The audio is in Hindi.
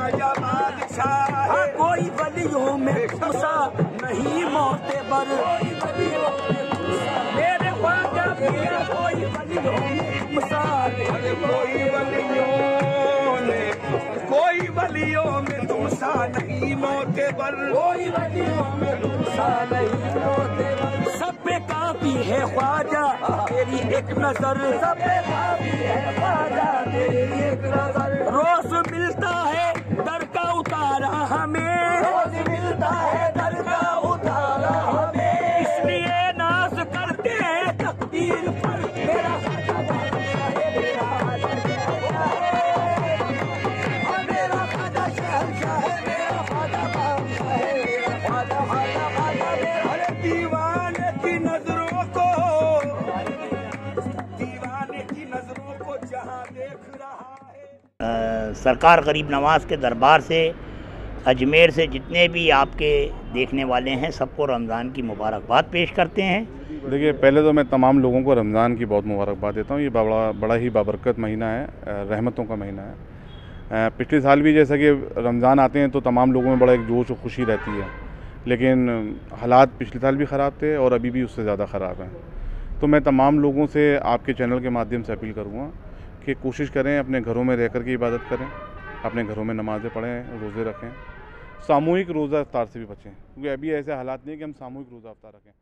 ख्वाजा बादशाह, कोई वलियों में तुमसा नहीं मोतेबर, मेरे ख्वाजा पिया कोई वलियों में तुमसा, कोई वलियों में तुमसा नहीं मोतेबर, कोई वलियों में तुमसा नहीं मोतेबर। सब पे काफी है ख्वाजा तेरी एक नजर, सब पे काफी है ख्वाजा तेरी एक नजर। रोज मिलता है दर का उतारा हमें, रोज मिलता है दर का उतारा हमें, इसलिए नाज करते हैं तकदीर पर। मेरा ख्वाजा बादशाह है, मेरा ख्वाजा शहंशाह है, मेरा ख्वाजा बादशाह है, मेरा ख्वाजा ख्वाजा अरे दीवाने की नजरों को, दीवाने की नजरों को जहां देख रहा है। सरकार गरीब नवाज के दरबार से, अजमेर से जितने भी आपके देखने वाले हैं सबको रमज़ान की मुबारकबाद पेश करते हैं। देखिए, पहले तो मैं तमाम लोगों को रमज़ान की बहुत मुबारकबाद देता हूँ। ये बड़ा ही बाबरकत महीना है, रहमतों का महीना है। पिछले साल भी जैसा कि रमज़ान आते हैं तो तमाम लोगों में बड़ा एक जोश और खुशी रहती है, लेकिन हालात पिछले साल भी ख़राब थे और अभी भी उससे ज़्यादा ख़राब हैं। तो मैं तमाम लोगों से आपके चैनल के माध्यम से अपील करूँगा कि कोशिश करें अपने घरों में रह कर के इबादत करें, अपने घरों में नमाज़ें पढ़ें, रोज़े रखें, सामूहिक रोज़ा इफ्तार से भी बचें, क्योंकि अभी ऐसे हालात नहीं कि हम सामूहिक रोज़ा इफ्तार रखें।